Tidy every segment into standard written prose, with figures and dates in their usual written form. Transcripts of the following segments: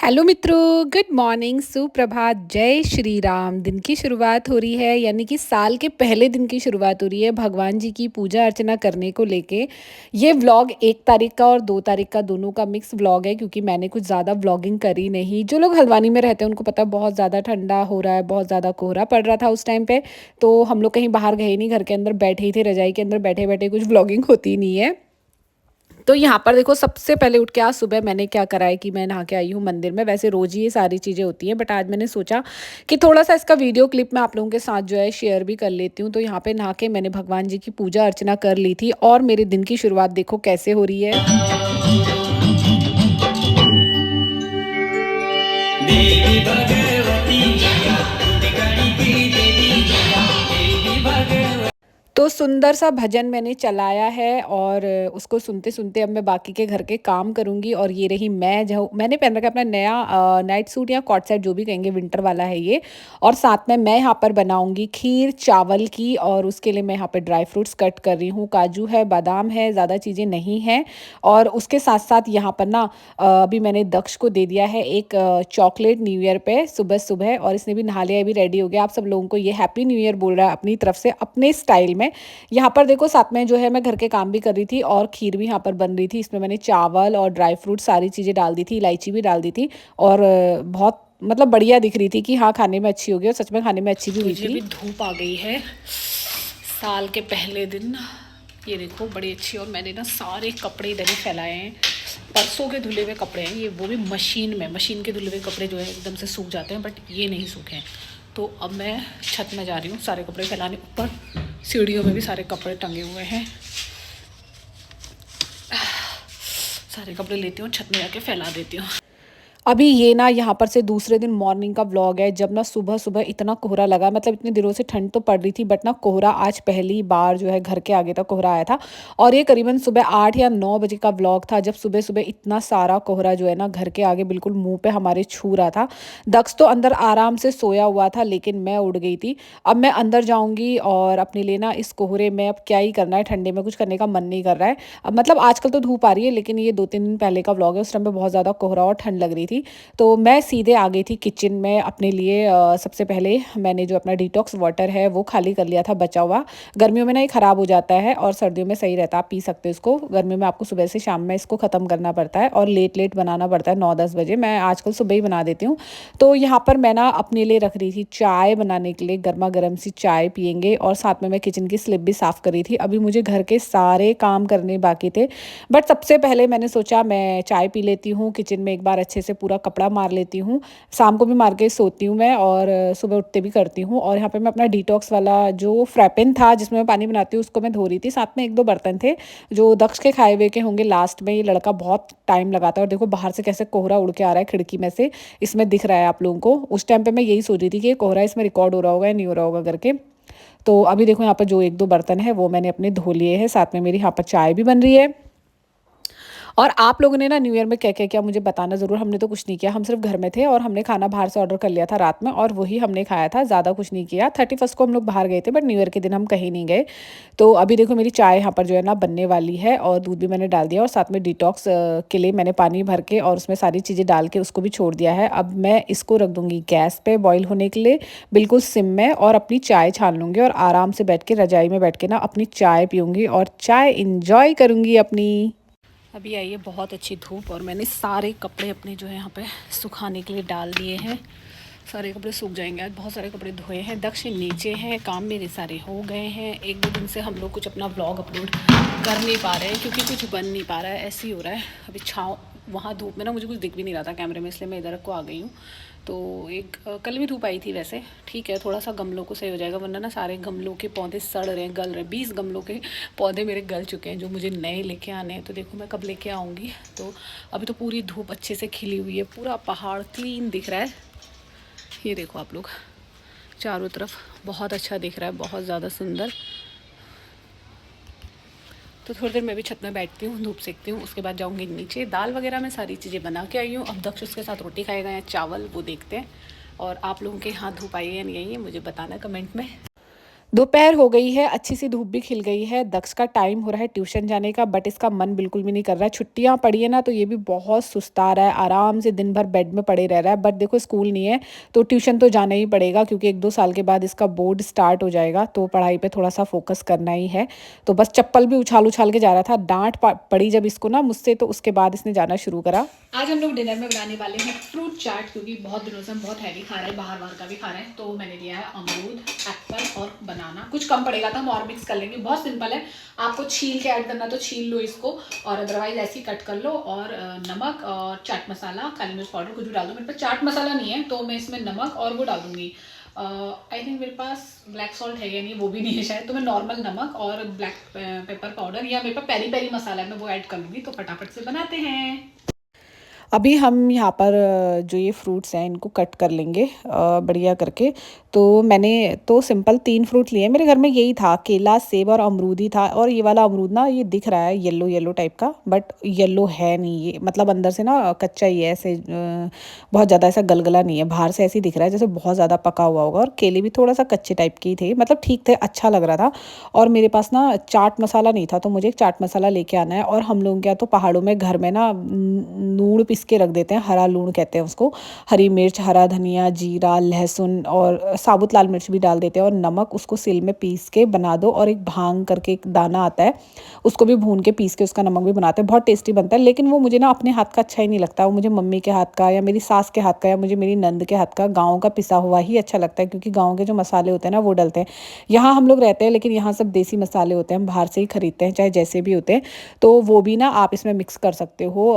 Hello मित्रों, good morning, सुप्रभात, जय श्री राम। दिन की शुरुआत हो रही है, यानी कि साल के पहले दिन की शुरुआत हो रही है भगवान जी की पूजा अर्चना करने को लेके। ये व्लॉग 1 तारीख का और 2 तारीख का दोनों का मिक्स व्लॉग है, क्योंकि मैंने कुछ ज़्यादा व्लॉगिंग करी नहीं। जो लोग हल्द्वानी में रहते हैं उनको पता है बहुत ज़्यादा ठंडा हो रहा है, बहुत ज़्यादा कोहरा पड़ रहा था उस टाइम पे। तो हम लोग कहीं बाहर गए नहीं, घर के अंदर बैठे ही थे, रजाई के अंदर बैठे बैठे, कुछ व्लॉगिंग होती नहीं है। तो यहाँ पर देखो, सबसे पहले उठ के आज सुबह मैंने क्या करा है कि मैं नहा के आई हूँ मंदिर में। वैसे रोज ही ये सारी चीज़ें होती हैं, बट आज मैंने सोचा कि थोड़ा सा इसका वीडियो क्लिप मैं आप लोगों के साथ जो है शेयर भी कर लेती हूँ। तो यहाँ पे नहा के मैंने भगवान जी की पूजा अर्चना कर ली थी, और मेरे दिन की शुरुआत देखो कैसे हो रही है। देवी भगवती तो सुंदर सा भजन मैंने चलाया है, और उसको सुनते सुनते अब मैं बाकी के घर के काम करूँगी। और ये रही मैं, जो मैंने पहन रखा है अपना नया नाइट सूट या कॉट सेट, जो भी कहेंगे, विंटर वाला है ये। और साथ में मैं यहाँ पर बनाऊँगी खीर चावल की, और उसके लिए मैं यहाँ पर ड्राई फ्रूट्स कट कर रही हूँ। काजू है, बादाम है, ज़्यादा चीज़ें नहीं हैं। और उसके साथ साथ यहाँ पर ना अभी मैंने दक्ष को दे दिया है एक चॉकलेट न्यू ईयर पे सुबह सुबह, और इसने भी नहा लिया, भी रेडी हो गया। आप सब लोगों को ये हैप्पी न्यू ईयर बोल रहा है अपनी तरफ से, अपने स्टाइल में। यहाँ पर देखो, साथ में जो है मैं घर के काम भी कर रही थी, और खीर भी यहाँ पर बन रही थी। इसमें मैंने चावल और ड्राई फ्रूट सारी चीज़ें डाल दी थी, इलायची भी डाल दी थी, और बहुत मतलब बढ़िया दिख रही थी कि हाँ, खाने में अच्छी होगी, और सच में खाने में अच्छी भी हुई थी। अभी धूप आ गई है साल के पहले दिन, ये देखो बड़ी अच्छी। और मैंने ना सारे कपड़े इधर ही फैलाए हैं, परसों के धुले हुए कपड़े हैं ये, वो भी मशीन में। मशीन के धुले हुए कपड़े जो है एकदम से सूख जाते हैं, बट ये नहीं सूखे हैं। तो अब मैं छत में जा रही हूँ सारे कपड़े फैलाने। ऊपर सीढ़ियों में भी सारे कपड़े टंगे हुए हैं, सारे कपड़े लेती हूँ, छत में जाके फैला देती हूँ। अभी ये ना यहाँ पर से दूसरे दिन मॉर्निंग का व्लॉग है, जब ना सुबह सुबह इतना कोहरा लगा। मतलब इतने दिनों से ठंड तो पड़ रही थी, बट ना कोहरा आज पहली बार जो है घर के आगे तक कोहरा आया था। और ये करीबन सुबह 8 या 9 बजे का व्लॉग था, जब सुबह सुबह इतना सारा कोहरा जो है ना घर के आगे बिल्कुल मुंह पे हमारे छू रहा था। दक्ष तो अंदर आराम से सोया हुआ था, लेकिन मैं उड़ गई थी। अब मैं अंदर जाऊँगी, और अपने लिए ना इस कोहरे में अब क्या ही करना है, ठंडे में कुछ करने का मन नहीं कर रहा है। अब मतलब आजकल तो धूप आ रही है, लेकिन ये 2-3 दिन पहले का व्लॉग है, उस टाइम पे बहुत ज़्यादा कोहरा और ठंड लग रही थी। तो मैं सीधे आ गई थी किचन में अपने लिए। सबसे पहले मैंने जो अपना डिटॉक्स वाटर है वो खाली कर लिया था, बचा हुआ। गर्मियों में ना ये ख़राब हो जाता है, और सर्दियों में सही रहता है, आप पी सकते हो इसको। गर्मियों में आपको सुबह से शाम में इसको ख़त्म करना पड़ता है, और लेट लेट बनाना पड़ता है, 9-10 बजे। मैं आजकल सुबह ही बना देती हूँ। तो यहाँ पर मैं ना अपने लिए रख रही थी चाय बनाने के लिए, गर्मा गर्म सी चाय पियेंगे। और साथ में मैं किचन की स्लिप भी साफ़ कर रही थी। अभी मुझे घर के सारे काम करने बाकी थे, बट सबसे पहले मैंने सोचा मैं चाय पी लेती हूँ, किचन में एक बार अच्छे से पूरा कपड़ा मार लेती हूँ। शाम को भी मार के सोती हूँ मैं, और सुबह उठते भी करती हूँ। और यहाँ पे मैं अपना डिटॉक्स वाला जो फ्रैपेन था जिसमें मैं पानी बनाती हूँ, उसको मैं धो रही थी। साथ में 1-2 बर्तन थे जो दक्ष के खाए हुए के होंगे लास्ट में। ये लड़का बहुत टाइम लगाता है, और देखो बाहर से कैसे कोहरा उड़ के आ रहा है खिड़की में से, इसमें दिख रहा है आप लोगों को। उस टाइम पर मैं यही सोच रही थी कि ये कोहरा इसमें रिकॉर्ड हो रहा होगा या नहीं हो रहा होगा करके। तो अभी देखो, यहाँ पर जो 1-2 बर्तन है वो मैंने अपने धो लिए हैं। साथ में मेरी यहाँ पर चाय भी बन रही है। और आप लोगों ने ना न्यू ईयर में क्या क्या किया मुझे बताना ज़रूर। हमने तो कुछ नहीं किया, हम सिर्फ घर में थे, और हमने खाना बाहर से ऑर्डर कर लिया था रात में, और वही हमने खाया था, ज़्यादा कुछ नहीं किया। 31st को हम लोग बाहर गए थे, बट न्यू ईयर के दिन हम कहीं नहीं गए। तो अभी देखो मेरी चाय यहाँ पर जो है ना बनने वाली है, और दूध भी मैंने डाल दिया, और साथ में डिटॉक्स के लिए मैंने पानी भर के और उसमें सारी चीज़ें डाल के उसको भी छोड़ दिया है। अब मैं इसको रख दूँगी गैस पे बॉईल होने के लिए, बिल्कुल सिम में, और अपनी चाय छान लूँगी, और आराम से बैठ के रजाई में बैठ के ना अपनी चाय पीऊँगी, और चाय इंजॉय करूँगी अपनी। अभी आई है बहुत अच्छी धूप, और मैंने सारे कपड़े अपने जो है यहाँ पे सुखाने के लिए डाल दिए हैं। सारे कपड़े सूख जाएंगे। आज बहुत सारे कपड़े धोए हैं। दक्ष नीचे हैं, काम मेरे सारे हो गए हैं। 1-2 दिन से हम लोग कुछ अपना व्लॉग अपलोड कर नहीं पा रहे हैं, क्योंकि कुछ बन नहीं पा रहा है, ऐसे ही हो रहा है। अभी छाँव, वहाँ धूप में ना मुझे कुछ दिख भी नहीं रहा था कैमरे में, इसलिए मैं इधर को आ गई हूँ। तो कल भी धूप आई थी वैसे, ठीक है, थोड़ा सा गमलों को सही हो जाएगा, वरना ना सारे गमलों के पौधे सड़ रहे हैं, गल रहे हैं। 20 गमलों के पौधे मेरे गल चुके हैं, जो मुझे नए लेके आने हैं। तो देखो मैं कब लेके आऊँगी। तो अभी तो पूरी धूप अच्छे से खिली हुई है, पूरा पहाड़ क्लीन दिख रहा है। ये देखो आप लोग, चारों तरफ बहुत अच्छा दिख रहा है, बहुत ज़्यादा सुंदर। तो थोड़ी देर मैं भी छत में बैठती हूँ, धूप सेकती हूँ, उसके बाद जाऊँगी नीचे। दाल वगैरह मैं सारी चीज़ें बना के आई हूँ। अब दक्ष उसके साथ रोटी खाएगा या चावल, वो देखते हैं। और आप लोगों के यहाँ धूप आई है या नहीं आई है मुझे बताना कमेंट में। दोपहर हो गई है, अच्छी सी धूप भी खिल गई है, दक्ष का टाइम हो रहा है ट्यूशन जाने का, बट इसका मन बिल्कुल भी नहीं कर रहा है। छुट्टियां पड़ी है ना, तो ये भी बहुत सुस्ता रहा है, आराम से दिन भर बेड में पड़े रह रहा है। बट देखो स्कूल नहीं है तो ट्यूशन तो जाना ही पड़ेगा, क्योंकि 1-2 साल के बाद इसका बोर्ड स्टार्ट हो जाएगा, तो पढ़ाई पर थोड़ा सा फोकस करना ही है। तो बस चप्पल भी उछाल उछाल के जा रहा था, डांट पड़ी जब इसको ना मुझसे, तो उसके बाद इसने जाना शुरू करा। आज हम लोग डिनर में बनाने वाले हैं फ्रूट चाट, क्योंकि बहुत दिनों से हम बहुत हैवी खा रहे हैं, बाहर का भी खा रहे हैं। तो मैंने लिया है अमरूद, एप्पल और बनाना। कुछ कम पड़ेगा तो हम और मिक्स कर लेंगे। बहुत सिंपल है, आपको छील के ऐड करना तो छील लो इसको, और अदरवाइज ऐसे ही कट कर लो। और नमक और चाट मसाला, काली मिर्च पाउडर कुछ भी डाल दो। मेरे पास चाट मसाला नहीं है, तो मैं इसमें नमक और वो डाल दूंगी। आई थिंक मेरे पास ब्लैक सॉल्ट है या नहीं, वो भी नहीं है शायद, तो मैं नॉर्मल नमक और ब्लैक पेपर पाउडर, या मेरे पास पेरी पेरी मसाला है, मैं वो ऐड कर लूँगी। तो फटाफट से बनाते हैं। अभी हम यहाँ पर जो ये फ्रूट्स हैं इनको कट कर लेंगे बढ़िया करके। तो मैंने तो सिंपल 3 फ्रूट लिए। मेरे घर में यही था, केला, सेब और अमरूद ही था। और ये वाला अमरूद ना, ये दिख रहा है येलो येलो टाइप का, बट येलो है नहीं ये, मतलब अंदर से ना कच्चा ही है, ऐसे बहुत ज़्यादा ऐसा गलगला नहीं है, बाहर से ऐसे ही दिख रहा है जैसे बहुत ज़्यादा पका हुआ होगा। और केले भी थोड़ा सा कच्चे टाइप के ही थे, मतलब ठीक थे, अच्छा लग रहा था। और मेरे पास ना चाट मसाला नहीं था, तो मुझे एक चाट मसाला लेके आना है। और हम लोग क्या, तो पहाड़ों में घर में ना लूण पीस के रख देते हैं, हरा लूण कहते हैं उसको। हरी मिर्च, हरा धनिया, जीरा, लहसुन और साबुत लाल मिर्च भी डाल देते हैं, और नमक, उसको सिल में पीस के बना दो। और एक भांग करके एक दाना आता है, उसको भी भून के पीस के उसका नमक भी बनाते हैं, बहुत टेस्टी बनता है। लेकिन वो मुझे ना अपने हाथ का अच्छा ही नहीं लगता, वो मुझे मम्मी के हाथ का या मेरी सास के हाथ का या मुझे मेरी नंद के हाथ का गाँव का पिसा हुआ ही अच्छा लगता है, क्योंकि गाँव के जो मसाले होते हैं ना वो डलते हैं। यहाँ हम लोग रहते हैं, लेकिन यहाँ सब देसी मसाले होते हैं, हम बाहर से ही खरीदते हैं, चाहे जैसे भी होते हैं। तो वो भी ना आप इसमें मिक्स कर सकते हो।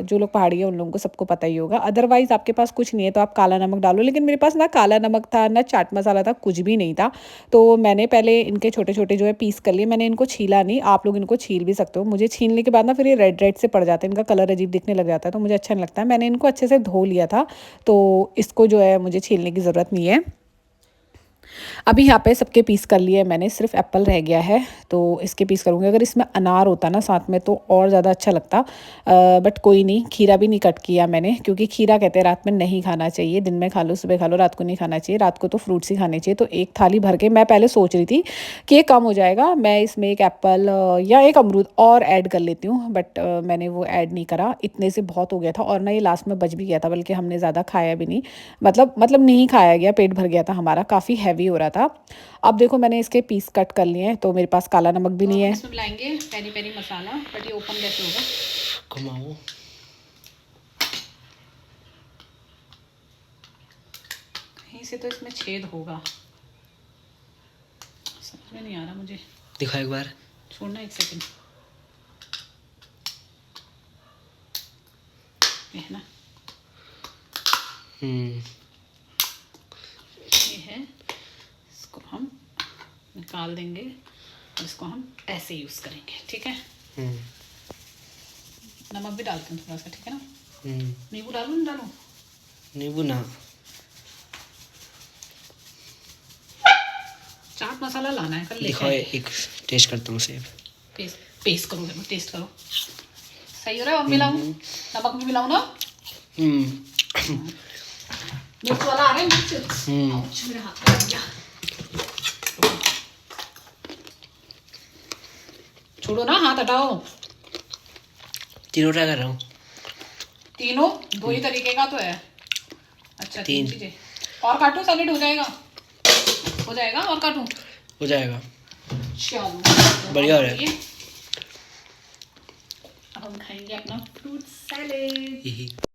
जो लोग पहाड़ी है उन लोगों को सबको पता ही होगा। अदरवाइज आपके पास कुछ नहीं है तो आप काला नमक डालो, लेकिन मेरे पास ना काला नमक था, ना चाट मसाला था, कुछ भी नहीं था। तो मैंने पहले इनके छोटे छोटे जो है पीस कर लिए। मैंने इनको छीला नहीं, आप लोग इनको छील भी सकते हो। मुझे छीलने के बाद ना फिर ये रेड रेड से पड़ जाते हैं, इनका कलर अजीब दिखने लग जाता है, तो मुझे अच्छा नहीं लगता है। मैंने इनको अच्छे से धो लिया था, तो इसको जो है मुझे छीलने की ज़रूरत नहीं है। अभी यहाँ पे सबके पीस कर लिए मैंने, सिर्फ एप्पल रह गया है, तो इसके पीस करूँगी। अगर इसमें अनार होता ना साथ में तो और ज़्यादा अच्छा लगता, बट कोई नहीं। खीरा भी नहीं कट किया मैंने, क्योंकि खीरा कहते हैं रात में नहीं खाना चाहिए, दिन में खा लो, सुबह खा लो, रात को नहीं खाना चाहिए। रात को तो फ्रूट्स ही खाने चाहिए। तो एक थाली भर के, मैं पहले सोच रही थी कि ये कम हो जाएगा, मैं इसमें एक एप्पल या एक अमरूद और ऐड कर लेती हूँ, बट मैंने वो ऐड नहीं करा, इतने से बहुत हो गया था। और ना ये लास्ट में बच भी गया था, बल्कि हमने ज़्यादा खाया भी नहीं, मतलब नहीं खाया गया, पेट भर गया था हमारा, काफ़ी हैवी हो रहा था। अब देखो मैंने इसके पीस कट कर लिए हैं, तो मेरे पास काला नमक भी नहीं है। इसमें मिलाएंगे पेरी पेरी मसाला, बट ये ओपन कैसे होगा, घुमाओ। कहीं से तो इसमें छेद होगा, समझ में नहीं आ रहा मुझे। दिखाओ एक बार, छोड़ना 1 सेकंड। ये है ना, ये है। इसको हम निकाल देंगे और इसको हम ऐसे यूज़ करेंगे, ठीक है। नमक भी डालते हैं थोड़ा सा, ठीक है ना। नींबू डालूं, नहीं डालूं? नींबू ना, चाट मसाला लाना है, कल लेकर एक टेस्ट करता हूँ। सेब पेस्ट करो, टेस्ट करो, सही हो रहा है। और मिलाऊं, नमक भी मिलाऊं ना। मिर्च वाला आ रहा है, मिर्च मेरे हाथ में लग गया। छोड़ो ना, हाथ हटाओ। तीनों ट्राई कर रहा हूँ, तीनों 2 ही तरीके का तो है। अच्छा 3 चीजें और काटो, सैलेड हो जाएगा, हो जाएगा। और काटूं, हो जाएगा। चलो बढ़िया हो रहा है। अब हम खाएंगे अपना फ्रूट सैलेड।